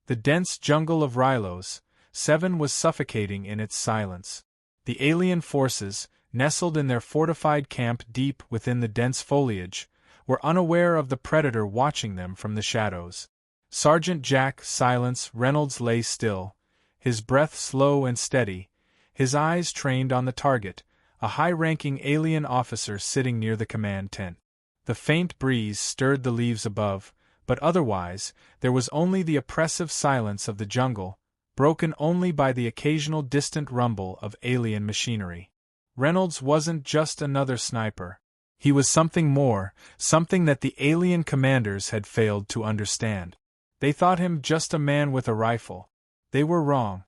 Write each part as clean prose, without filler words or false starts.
The dense jungle of Rylos, 7 was suffocating in its silence. The alien forces, nestled in their fortified camp deep within the dense foliage, were unaware of the predator watching them from the shadows. Sergeant Jack Silence Reynolds lay still, his breath slow and steady, his eyes trained on the target, a high-ranking alien officer sitting near the command tent. The faint breeze stirred the leaves above, but otherwise, there was only the oppressive silence of the jungle, broken only by the occasional distant rumble of alien machinery. Reynolds wasn't just another sniper. He was something more, something that the alien commanders had failed to understand. They thought him just a man with a rifle. They were wrong.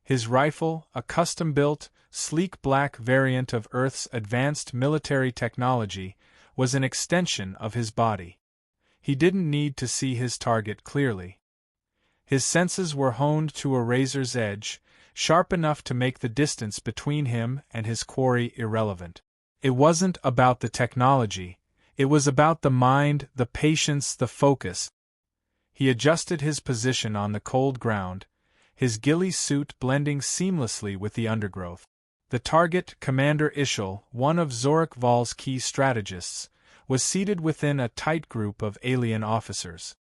His rifle, a custom-built, sleek black variant of Earth's advanced military technology, was an extension of his body. He didn't need to see his target clearly. His senses were honed to a razor's edge, sharp enough to make the distance between him and his quarry irrelevant. It wasn't about the technology, it was about the mind, the patience, the focus. He adjusted his position on the cold ground, his ghillie suit blending seamlessly with the undergrowth. The target, Commander Ishal, one of Zorik Val's key strategists, was seated within a tight group of alien officers.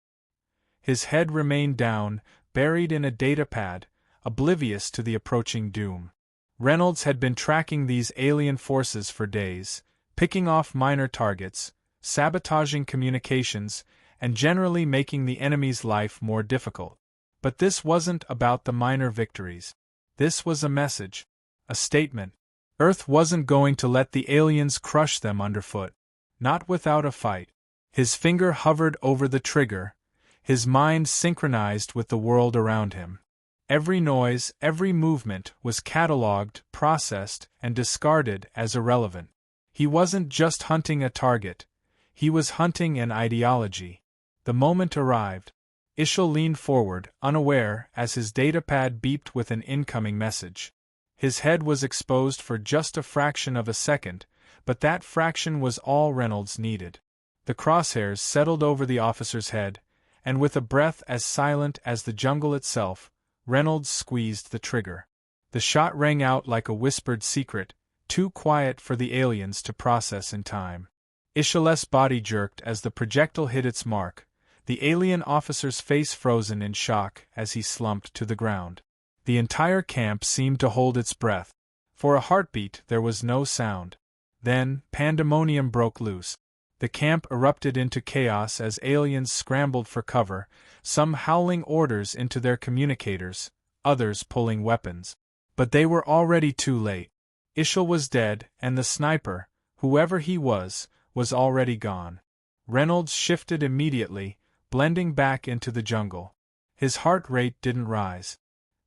His head remained down, buried in a datapad, oblivious to the approaching doom. Reynolds had been tracking these alien forces for days, picking off minor targets, sabotaging communications, and generally making the enemy's life more difficult. But this wasn't about the minor victories. This was a message, a statement. Earth wasn't going to let the aliens crush them underfoot. Not without a fight. His finger hovered over the trigger, his mind synchronized with the world around him. Every noise, every movement was catalogued, processed, and discarded as irrelevant. He wasn't just hunting a target, he was hunting an ideology. The moment arrived. Ishal leaned forward, unaware, as his datapad beeped with an incoming message. His head was exposed for just a fraction of a second, but that fraction was all Reynolds needed. The crosshairs settled over the officer's head, and with a breath as silent as the jungle itself, Reynolds squeezed the trigger. The shot rang out like a whispered secret, too quiet for the aliens to process in time. Ishal's body jerked as the projectile hit its mark, the alien officer's face frozen in shock as he slumped to the ground. The entire camp seemed to hold its breath. For a heartbeat there was no sound. Then, pandemonium broke loose. The camp erupted into chaos as aliens scrambled for cover, some howling orders into their communicators, others pulling weapons. But they were already too late. Ishal was dead, and the sniper, whoever he was already gone. Reynolds shifted immediately, blending back into the jungle. His heart rate didn't rise.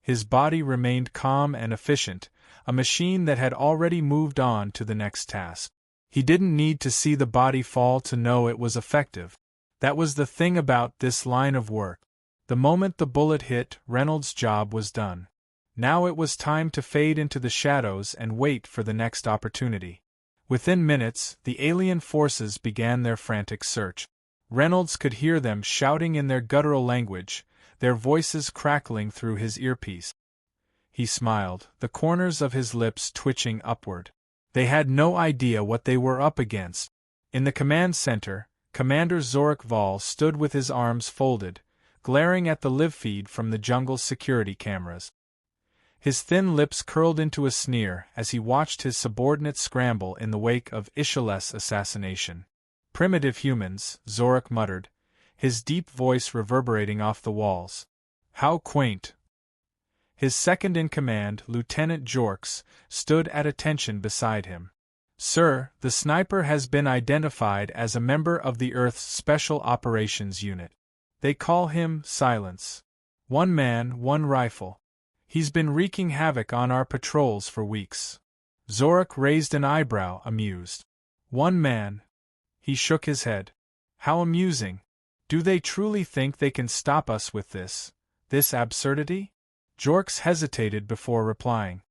His body remained calm and efficient, a machine that had already moved on to the next task. He didn't need to see the body fall to know it was effective. That was the thing about this line of work. The moment the bullet hit, Reynolds' job was done. Now it was time to fade into the shadows and wait for the next opportunity. Within minutes, the alien forces began their frantic search. Reynolds could hear them shouting in their guttural language, their voices crackling through his earpiece. He smiled, the corners of his lips twitching upward. They had no idea what they were up against. In the command center, Commander Zorik Val stood with his arms folded, glaring at the live feed from the jungle's security cameras. His thin lips curled into a sneer as he watched his subordinates scramble in the wake of Ishal's assassination. Primitive humans, Zorik muttered, his deep voice reverberating off the walls. How quaint. His second-in-command, Lieutenant Jorks, stood at attention beside him. Sir, the sniper has been identified as a member of the Earth's Special Operations Unit. They call him Silence. 1 man, 1 rifle. He's been wreaking havoc on our patrols for weeks. Zorik raised an eyebrow, amused. 1 man. He shook his head. How amusing. Do they truly think they can stop us with this absurdity? Jorks hesitated before replying.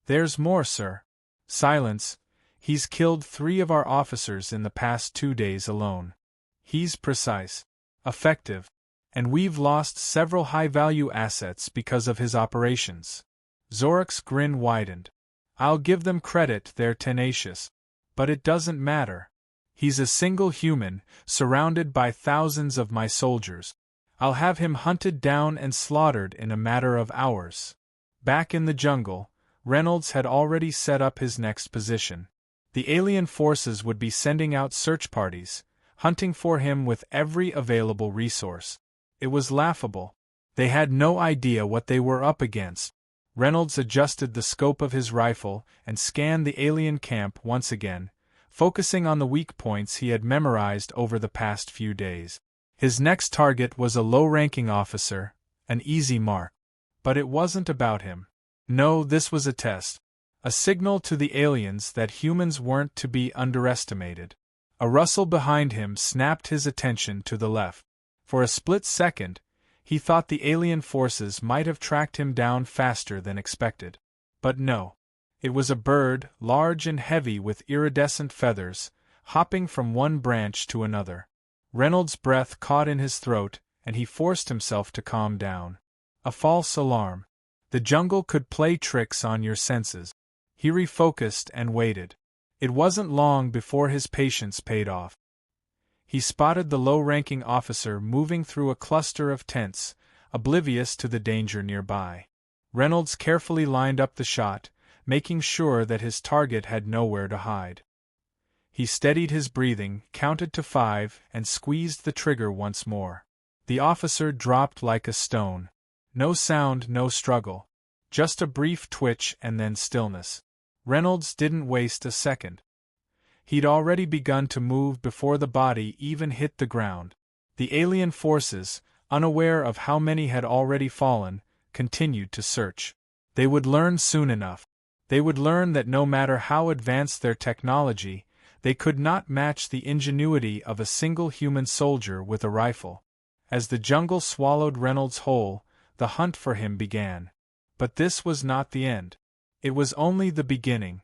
There's more, sir. Silence. He's killed 3 of our officers in the past 2 days alone. He's precise. Effective. And we've lost several high-value assets because of his operations. Zorak's grin widened. I'll give them credit, they're tenacious. But it doesn't matter. He's a single human, surrounded by thousands of my soldiers. I'll have him hunted down and slaughtered in a matter of hours. Back in the jungle, Reynolds had already set up his next position. The alien forces would be sending out search parties, hunting for him with every available resource. It was laughable. They had no idea what they were up against. Reynolds adjusted the scope of his rifle and scanned the alien camp once again, focusing on the weak points he had memorized over the past few days. His next target was a low-ranking officer, an easy mark. But it wasn't about him. No, this was a test. A signal to the aliens that humans weren't to be underestimated. A rustle behind him snapped his attention to the left. For a split second, he thought the alien forces might have tracked him down faster than expected. But no. It was a bird, large and heavy with iridescent feathers, hopping from one branch to another. Reynolds' breath caught in his throat, and he forced himself to calm down. A false alarm. The jungle could play tricks on your senses. He refocused and waited. It wasn't long before his patience paid off. He spotted the low-ranking officer moving through a cluster of tents, oblivious to the danger nearby. Reynolds carefully lined up the shot, making sure that his target had nowhere to hide. He steadied his breathing, counted to 5, and squeezed the trigger once more. The officer dropped like a stone. No sound, no struggle. Just a brief twitch and then stillness. Reynolds didn't waste a second. He'd already begun to move before the body even hit the ground. The alien forces, unaware of how many had already fallen, continued to search. They would learn soon enough. They would learn that no matter how advanced their technology, they could not match the ingenuity of a single human soldier with a rifle. As the jungle swallowed Reynolds whole, the hunt for him began. But this was not the end. It was only the beginning.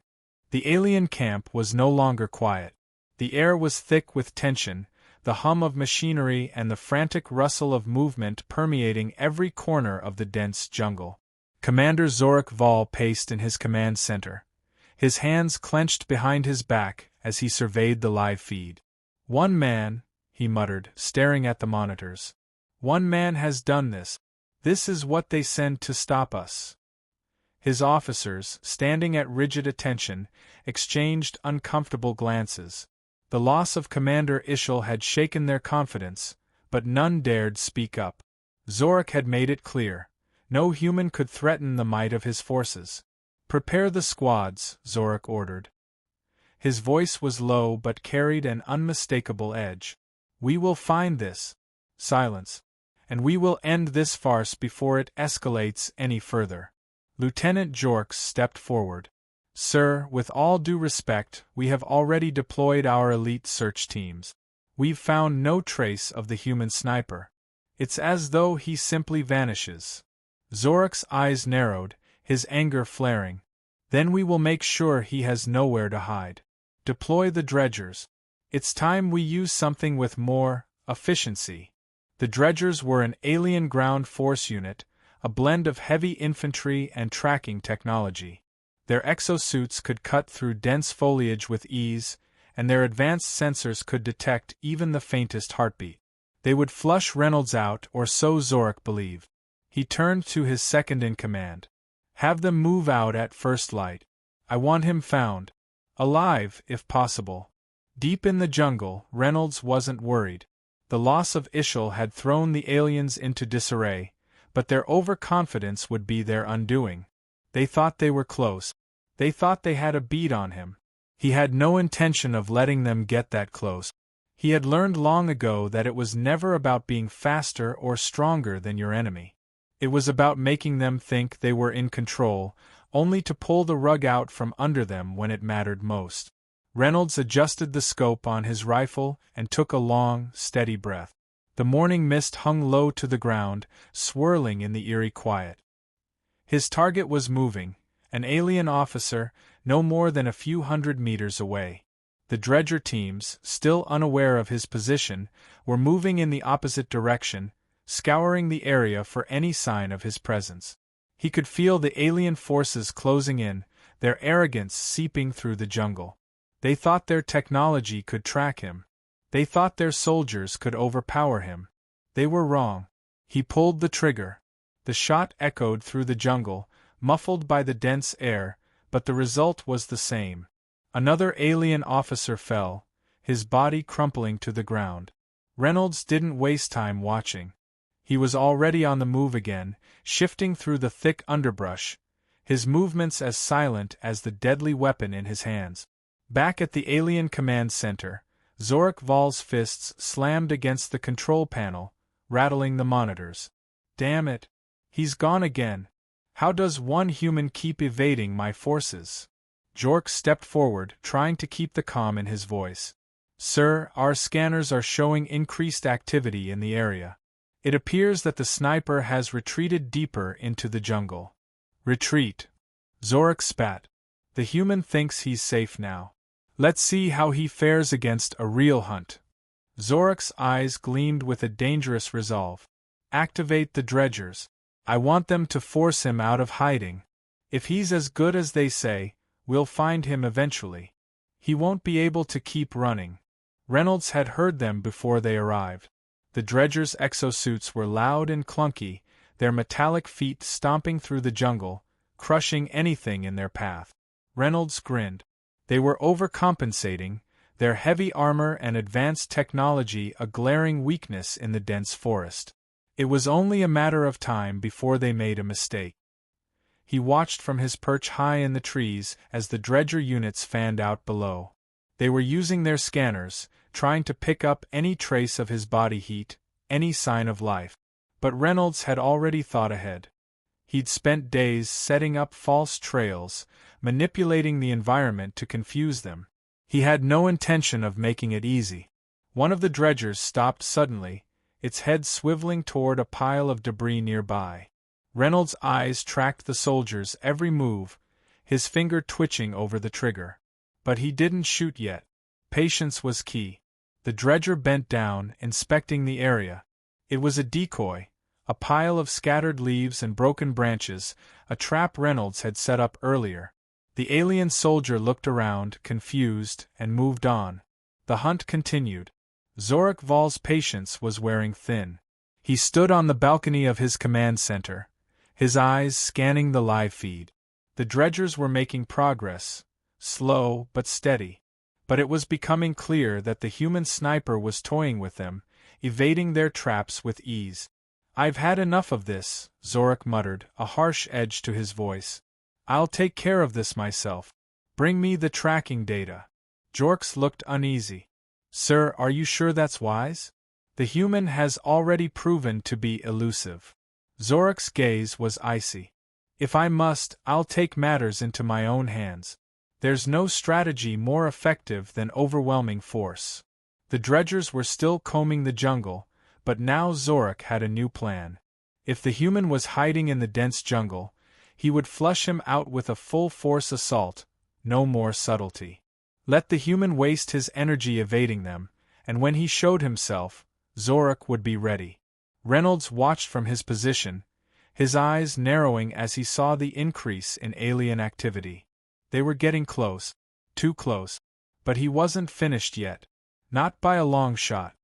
The alien camp was no longer quiet. The air was thick with tension, the hum of machinery and the frantic rustle of movement permeating every corner of the dense jungle. Commander Zorak Val paced in his command center, his hands clenched behind his back as he surveyed the live feed. "One man," he muttered, staring at the monitors. "One man has done this. This is what they send to stop us." His officers, standing at rigid attention, exchanged uncomfortable glances. The loss of Commander Ishal had shaken their confidence, but none dared speak up. Zorak had made it clear. No human could threaten the might of his forces. "Prepare the squads," Zorak ordered. His voice was low but carried an unmistakable edge. "We will find this." Silence. "And we will end this farce before it escalates any further." Lieutenant Jorks stepped forward. "Sir, with all due respect, we have already deployed our elite search teams. We've found no trace of the human sniper. It's as though he simply vanishes." Zorak's eyes narrowed, his anger flaring. "Then we will make sure he has nowhere to hide. Deploy the dredgers. It's time we use something with more efficiency." The dredgers were an alien ground force unit, a blend of heavy infantry and tracking technology. Their exosuits could cut through dense foliage with ease, and their advanced sensors could detect even the faintest heartbeat. They would flush Reynolds out, or so Zorak believed. He turned to his second-in-command. "Have them move out at first light. I want him found. Alive, if possible." Deep in the jungle, Reynolds wasn't worried. The loss of Ishal had thrown the aliens into disarray, but their overconfidence would be their undoing. They thought they were close. They thought they had a bead on him. He had no intention of letting them get that close. He had learned long ago that it was never about being faster or stronger than your enemy. It was about making them think they were in control, only to pull the rug out from under them when it mattered most. Reynolds adjusted the scope on his rifle and took a long, steady breath. The morning mist hung low to the ground, swirling in the eerie quiet. His target was moving, an alien officer, no more than a few hundred meters away. The dredger teams, still unaware of his position, were moving in the opposite direction, scouring the area for any sign of his presence. He could feel the alien forces closing in, their arrogance seeping through the jungle. They thought their technology could track him. They thought their soldiers could overpower him. They were wrong. He pulled the trigger. The shot echoed through the jungle, muffled by the dense air, but the result was the same. Another alien officer fell, his body crumpling to the ground. Reynolds didn't waste time watching. He was already on the move again, shifting through the thick underbrush, his movements as silent as the deadly weapon in his hands. Back at the alien command center, Zorak Val's fists slammed against the control panel, rattling the monitors. Damn it! He's gone again. How does one human keep evading my forces? Jork stepped forward, trying to keep the calm in his voice. Sir, our scanners are showing increased activity in the area. It appears that the sniper has retreated deeper into the jungle. Retreat. Zorak spat. The human thinks he's safe now. Let's see how he fares against a real hunt. Zorak's eyes gleamed with a dangerous resolve. Activate the dredgers. I want them to force him out of hiding. If he's as good as they say, we'll find him eventually. He won't be able to keep running. Reynolds had heard them before they arrived. The dredgers' exosuits were loud and clunky, their metallic feet stomping through the jungle, crushing anything in their path. Reynolds grinned. They were overcompensating, their heavy armor and advanced technology a glaring weakness in the dense forest. It was only a matter of time before they made a mistake. He watched from his perch high in the trees as the dredger units fanned out below. They were using their scanners, trying to pick up any trace of his body heat, any sign of life. But Reynolds had already thought ahead. He'd spent days setting up false trails, manipulating the environment to confuse them. He had no intention of making it easy. One of the dredgers stopped suddenly, its head swiveling toward a pile of debris nearby. Reynolds' eyes tracked the soldier's every move, his finger twitching over the trigger. But he didn't shoot yet. Patience was key. The dredger bent down, inspecting the area. It was a decoy, a pile of scattered leaves and broken branches, a trap Reynolds had set up earlier. The alien soldier looked around, confused, and moved on. The hunt continued. Zorak Val's patience was wearing thin. He stood on the balcony of his command center, his eyes scanning the live feed. The dredgers were making progress, slow but steady. But it was becoming clear that the human sniper was toying with them, evading their traps with ease. I've had enough of this, Zorak muttered, a harsh edge to his voice. I'll take care of this myself. Bring me the tracking data. Jorks looked uneasy. Sir, are you sure that's wise? The human has already proven to be elusive. Zorak's gaze was icy. If I must, I'll take matters into my own hands. There's no strategy more effective than overwhelming force. The dredgers were still combing the jungle, but now Zorak had a new plan. If the human was hiding in the dense jungle, he would flush him out with a full-force assault, no more subtlety. Let the human waste his energy evading them, and when he showed himself, Zorak would be ready. Reynolds watched from his position, his eyes narrowing as he saw the increase in alien activity. They were getting close, too close. But he wasn't finished yet. Not by a long shot.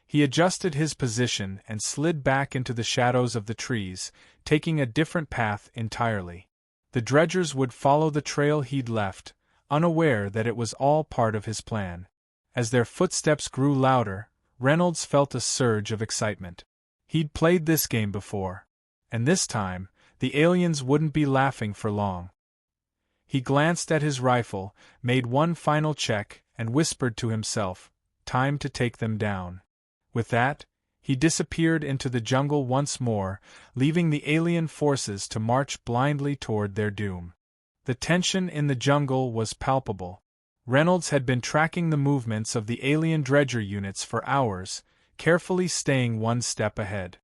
He adjusted his position and slid back into the shadows of the trees, taking a different path entirely. The dredgers would follow the trail he'd left, unaware that it was all part of his plan. As their footsteps grew louder, Reynolds felt a surge of excitement. He'd played this game before. And this time, the aliens wouldn't be laughing for long. He glanced at his rifle, made one final check, and whispered to himself, "Time to take them down." With that, he disappeared into the jungle once more, leaving the alien forces to march blindly toward their doom. The tension in the jungle was palpable. Reynolds had been tracking the movements of the alien dredger units for hours, carefully staying one step ahead.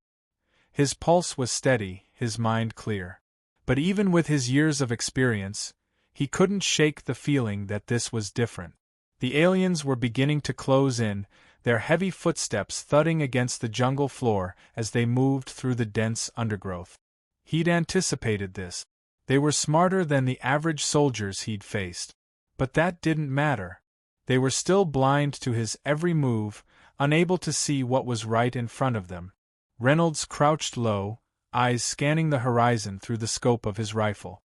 His pulse was steady, his mind clear. But even with his years of experience, he couldn't shake the feeling that this was different. The aliens were beginning to close in, their heavy footsteps thudding against the jungle floor as they moved through the dense undergrowth. He'd anticipated this. They were smarter than the average soldiers he'd faced. But that didn't matter. They were still blind to his every move, unable to see what was right in front of them. Reynolds crouched low, eyes scanning the horizon through the scope of his rifle.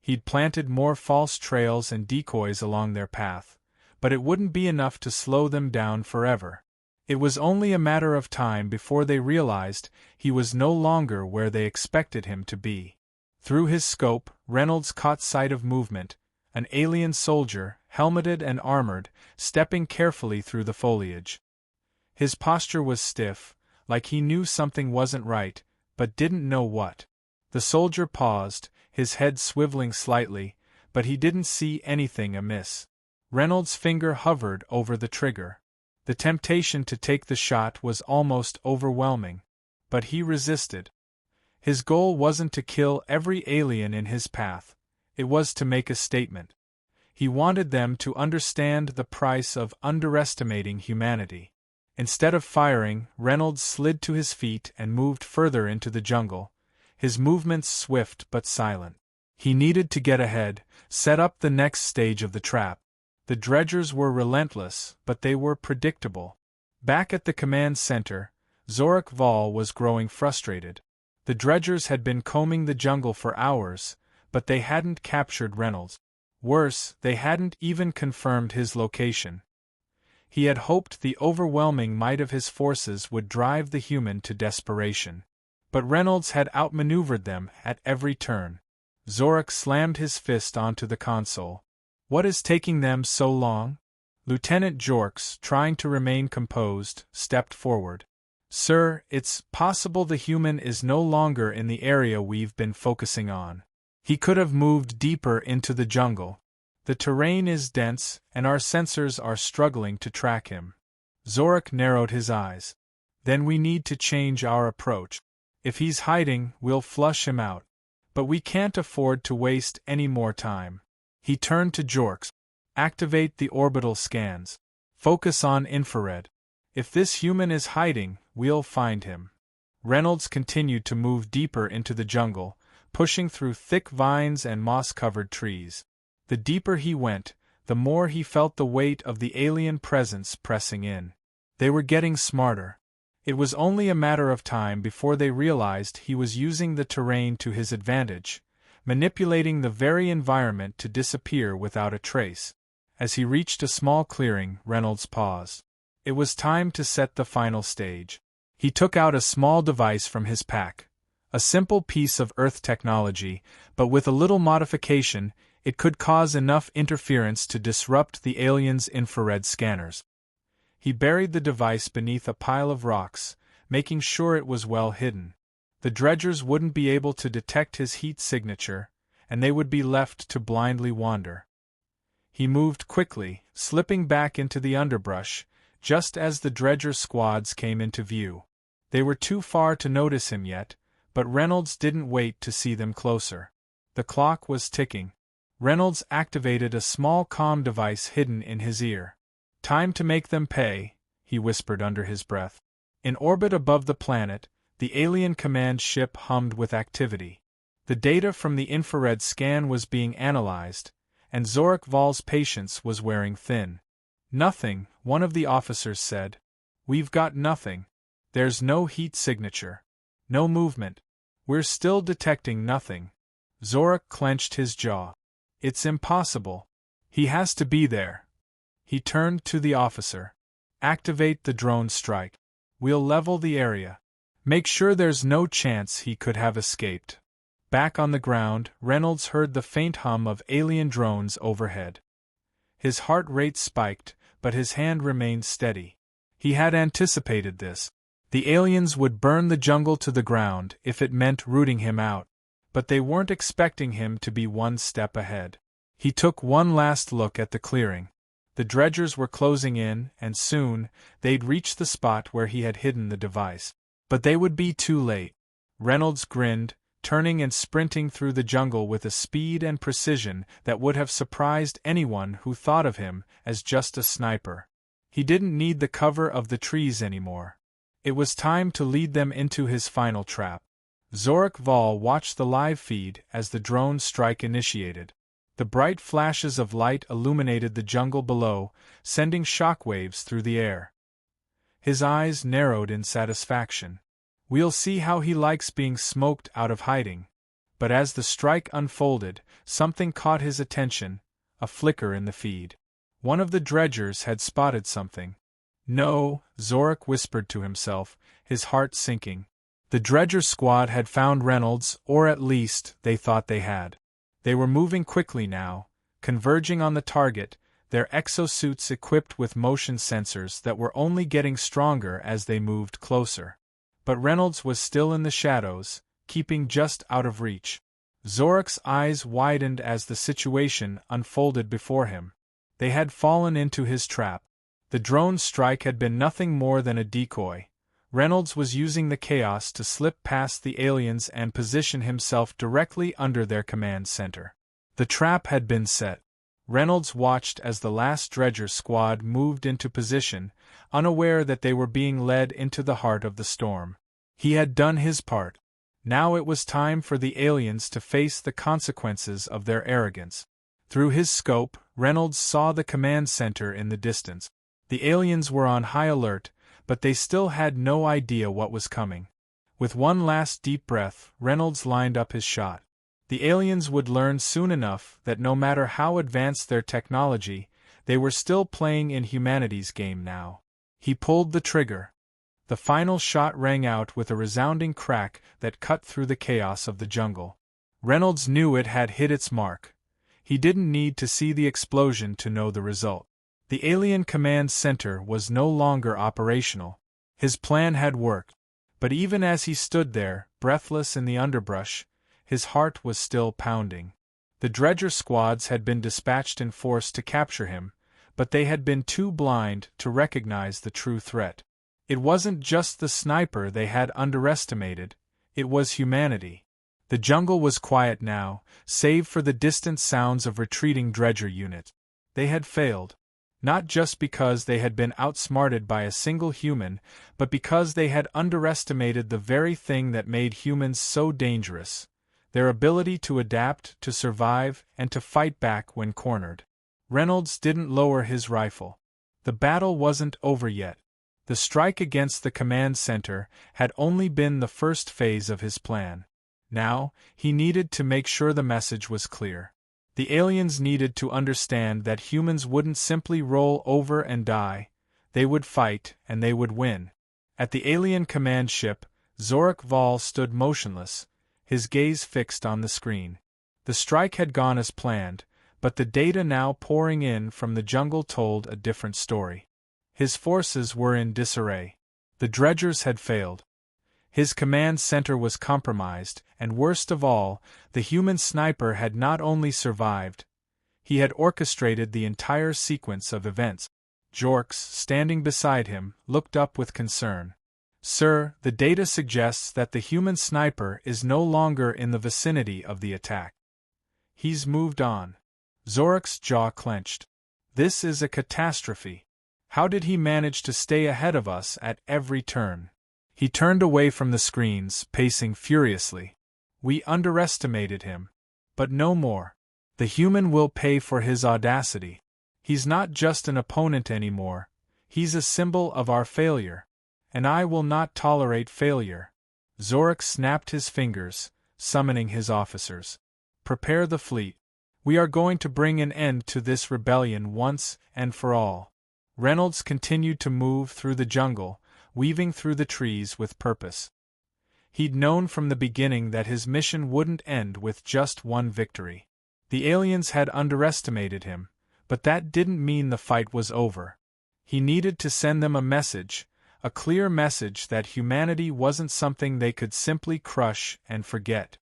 He'd planted more false trails and decoys along their path, but it wouldn't be enough to slow them down forever. It was only a matter of time before they realized he was no longer where they expected him to be. Through his scope, Reynolds caught sight of movement, an alien soldier, helmeted and armored, stepping carefully through the foliage. His posture was stiff, like he knew something wasn't right, but didn't know what. The soldier paused, his head swiveling slightly, but he didn't see anything amiss. Reynolds' finger hovered over the trigger. The temptation to take the shot was almost overwhelming. But he resisted. His goal wasn't to kill every alien in his path. It was to make a statement. He wanted them to understand the price of underestimating humanity. Instead of firing, Reynolds slid to his feet and moved further into the jungle, his movements swift but silent. He needed to get ahead, set up the next stage of the trap. The dredgers were relentless, but they were predictable. Back at the command center, Zorak Val was growing frustrated. The dredgers had been combing the jungle for hours, but they hadn't captured Reynolds. Worse, they hadn't even confirmed his location. He had hoped the overwhelming might of his forces would drive the human to desperation. But Reynolds had outmaneuvered them at every turn. Zorak slammed his fist onto the console. "What is taking them so long?" Lieutenant Jorks, trying to remain composed, stepped forward. "Sir, it's possible the human is no longer in the area we've been focusing on. He could have moved deeper into the jungle. The terrain is dense, and our sensors are struggling to track him." Zorak narrowed his eyes. "Then we need to change our approach. If he's hiding, we'll flush him out. But we can't afford to waste any more time." He turned to Jorks. "Activate the orbital scans. Focus on infrared. If this human is hiding, we'll find him." Reynolds continued to move deeper into the jungle, pushing through thick vines and moss-covered trees. The deeper he went, the more he felt the weight of the alien presence pressing in. They were getting smarter. It was only a matter of time before they realized he was using the terrain to his advantage, manipulating the very environment to disappear without a trace. As he reached a small clearing, Reynolds paused. It was time to set the final stage. He took out a small device from his pack. A simple piece of Earth technology, but with a little modification, it could cause enough interference to disrupt the aliens' infrared scanners. He buried the device beneath a pile of rocks, making sure it was well hidden. The dredgers wouldn't be able to detect his heat signature, and they would be left to blindly wander. He moved quickly, slipping back into the underbrush, just as the dredger squads came into view. They were too far to notice him yet, but Reynolds didn't wait to see them closer. The clock was ticking. Reynolds activated a small comm device hidden in his ear. "Time to make them pay," he whispered under his breath. In orbit above the planet, the alien command ship hummed with activity. The data from the infrared scan was being analyzed, and Zorak Val's patience was wearing thin. "Nothing," one of the officers said. "We've got nothing. There's no heat signature. No movement. We're still detecting nothing." Zorak clenched his jaw. "It's impossible. He has to be there." He turned to the officer. "Activate the drone strike. We'll level the area. Make sure there's no chance he could have escaped." Back on the ground, Reynolds heard the faint hum of alien drones overhead. His heart rate spiked, but his hand remained steady. He had anticipated this. The aliens would burn the jungle to the ground if it meant rooting him out. But they weren't expecting him to be one step ahead. He took one last look at the clearing. The dredgers were closing in, and soon, they'd reach the spot where he had hidden the device. But they would be too late. Reynolds grinned, turning and sprinting through the jungle with a speed and precision that would have surprised anyone who thought of him as just a sniper. He didn't need the cover of the trees anymore. It was time to lead them into his final trap. Zorak Val watched the live feed as the drone strike initiated. The bright flashes of light illuminated the jungle below, sending shockwaves through the air. His eyes narrowed in satisfaction. We'll see how he likes being smoked out of hiding. But as the strike unfolded, something caught his attention, a flicker in the feed. One of the dredgers had spotted something. No, Zorak whispered to himself, his heart sinking. The dredger squad had found Reynolds, or at least, they thought they had. They were moving quickly now, converging on the target, their exosuits equipped with motion sensors that were only getting stronger as they moved closer. But Reynolds was still in the shadows, keeping just out of reach. Zorak's eyes widened as the situation unfolded before him. They had fallen into his trap. The drone strike had been nothing more than a decoy. Reynolds was using the chaos to slip past the aliens and position himself directly under their command center. The trap had been set. Reynolds watched as the last dredger squad moved into position, unaware that they were being led into the heart of the storm. He had done his part. Now it was time for the aliens to face the consequences of their arrogance. Through his scope, Reynolds saw the command center in the distance. The aliens were on high alert, but they still had no idea what was coming. With one last deep breath, Reynolds lined up his shot. The aliens would learn soon enough that no matter how advanced their technology, they were still playing in humanity's game now. He pulled the trigger. The final shot rang out with a resounding crack that cut through the chaos of the jungle. Reynolds knew it had hit its mark. He didn't need to see the explosion to know the result. The alien command center was no longer operational. His plan had worked. But even as he stood there, breathless in the underbrush, his heart was still pounding. The dredger squads had been dispatched in force to capture him, but they had been too blind to recognize the true threat. It wasn't just the sniper they had underestimated, it was humanity. The jungle was quiet now, save for the distant sounds of retreating dredger units. They had failed. Not just because they had been outsmarted by a single human, but because they had underestimated the very thing that made humans so dangerous: their ability to adapt, to survive, and to fight back when cornered. Reynolds didn't lower his rifle. The battle wasn't over yet. The strike against the command center had only been the first phase of his plan. Now, he needed to make sure the message was clear. The aliens needed to understand that humans wouldn't simply roll over and die. They would fight, and they would win. At the alien command ship, Zorak Val stood motionless, his gaze fixed on the screen. The strike had gone as planned, but the data now pouring in from the jungle told a different story. His forces were in disarray. The dredgers had failed. His command center was compromised, and worst of all, the human sniper had not only survived, he had orchestrated the entire sequence of events. Jorks, standing beside him, looked up with concern. "Sir, the data suggests that the human sniper is no longer in the vicinity of the attack. He's moved on." Zorak's jaw clenched. "This is a catastrophe. How did he manage to stay ahead of us at every turn?" He turned away from the screens, pacing furiously. "We underestimated him. But no more. The human will pay for his audacity. He's not just an opponent anymore, he's a symbol of our failure. And I will not tolerate failure." Zorak snapped his fingers, summoning his officers. "Prepare the fleet. We are going to bring an end to this rebellion once and for all." Reynolds continued to move through the jungle, weaving through the trees with purpose. He'd known from the beginning that his mission wouldn't end with just one victory. The aliens had underestimated him, but that didn't mean the fight was over. He needed to send them a message, a clear message that humanity wasn't something they could simply crush and forget.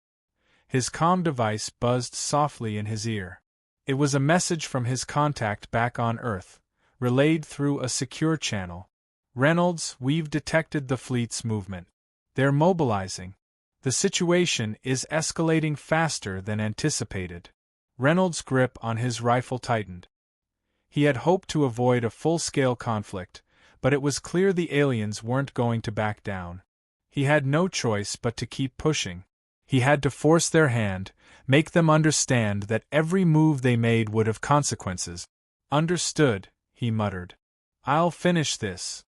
His comm device buzzed softly in his ear. It was a message from his contact back on Earth, relayed through a secure channel. "Reynolds, we've detected the fleet's movement. They're mobilizing. The situation is escalating faster than anticipated." Reynolds' grip on his rifle tightened. He had hoped to avoid a full-scale conflict, but it was clear the aliens weren't going to back down. He had no choice but to keep pushing. He had to force their hand, make them understand that every move they made would have consequences. "Understood," he muttered. "I'll finish this."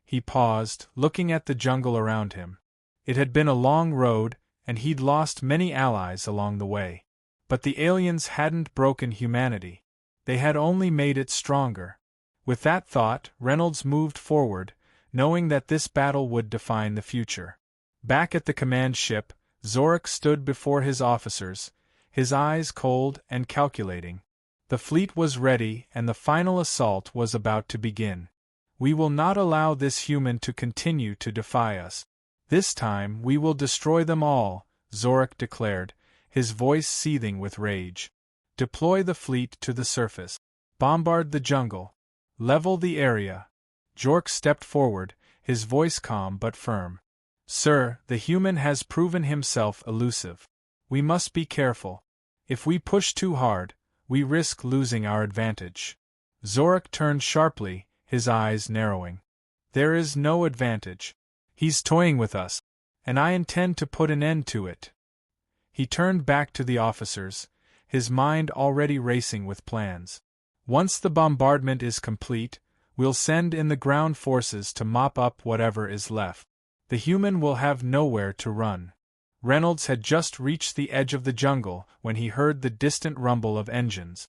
He paused, looking at the jungle around him. It had been a long road, and he'd lost many allies along the way. But the aliens hadn't broken humanity. They had only made it stronger. With that thought, Reynolds moved forward, knowing that this battle would define the future. Back at the command ship, Zorik stood before his officers, his eyes cold and calculating. The fleet was ready, and the final assault was about to begin. "We will not allow this human to continue to defy us. This time we will destroy them all," Zorik declared, his voice seething with rage. "Deploy the fleet to the surface. Bombard the jungle. Level the area." Jork stepped forward, his voice calm but firm. "Sir, the human has proven himself elusive. We must be careful. If we push too hard, we risk losing our advantage." Zorik turned sharply, his eyes narrowing. "There is no advantage. He's toying with us, and I intend to put an end to it." He turned back to the officers, his mind already racing with plans. "Once the bombardment is complete, we'll send in the ground forces to mop up whatever is left. The human will have nowhere to run." Reynolds had just reached the edge of the jungle when he heard the distant rumble of engines.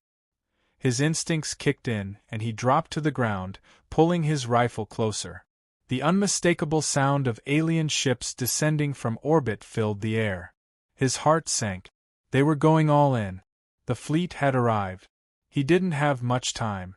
His instincts kicked in, and he dropped to the ground, pulling his rifle closer. The unmistakable sound of alien ships descending from orbit filled the air. His heart sank. They were going all in. The fleet had arrived. He didn't have much time.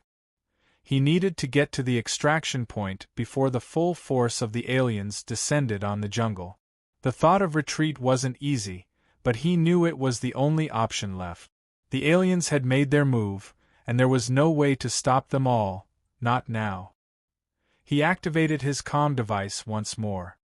He needed to get to the extraction point before the full force of the aliens descended on the jungle. The thought of retreat wasn't easy, but he knew it was the only option left. The aliens had made their move, and there was no way to stop them all, not now. He activated his comm device once more.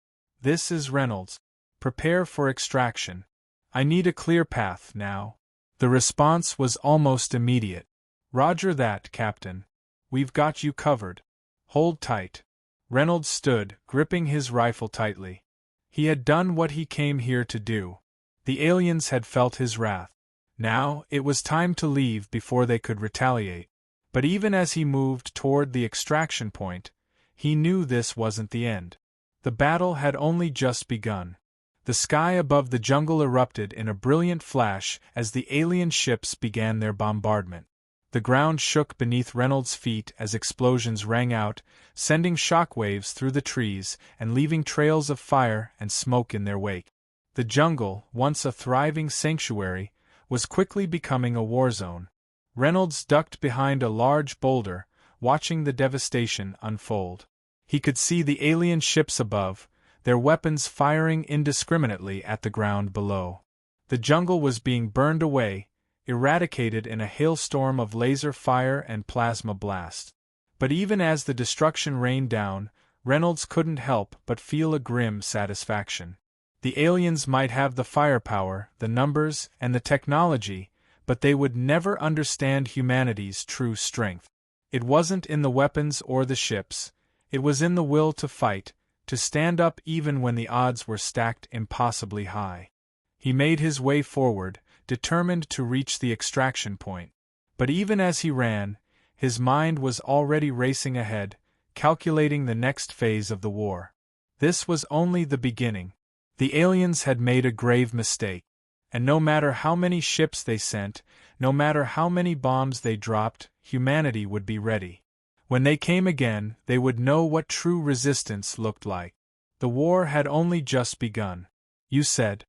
"This is Reynolds. Prepare for extraction. I need a clear path now." The response was almost immediate. "Roger that, Captain. We've got you covered. Hold tight." Reynolds stood, gripping his rifle tightly. He had done what he came here to do. The aliens had felt his wrath. Now, it was time to leave before they could retaliate. But even as he moved toward the extraction point, he knew this wasn't the end. The battle had only just begun. The sky above the jungle erupted in a brilliant flash as the alien ships began their bombardment. The ground shook beneath Reynolds' feet as explosions rang out, sending shockwaves through the trees and leaving trails of fire and smoke in their wake. The jungle, once a thriving sanctuary, was quickly becoming a war zone. Reynolds ducked behind a large boulder, watching the devastation unfold. He could see the alien ships above, their weapons firing indiscriminately at the ground below. The jungle was being burned away, eradicated in a hailstorm of laser fire and plasma blast. But even as the destruction rained down, Reynolds couldn't help but feel a grim satisfaction. The aliens might have the firepower, the numbers, and the technology, but they would never understand humanity's true strength. It wasn't in the weapons or the ships, it was in the will to fight, to stand up even when the odds were stacked impossibly high. He made his way forward, determined to reach the extraction point. But even as he ran, his mind was already racing ahead, calculating the next phase of the war. This was only the beginning. The aliens had made a grave mistake. And no matter how many ships they sent, no matter how many bombs they dropped, humanity would be ready. When they came again, they would know what true resistance looked like. The war had only just begun. "You said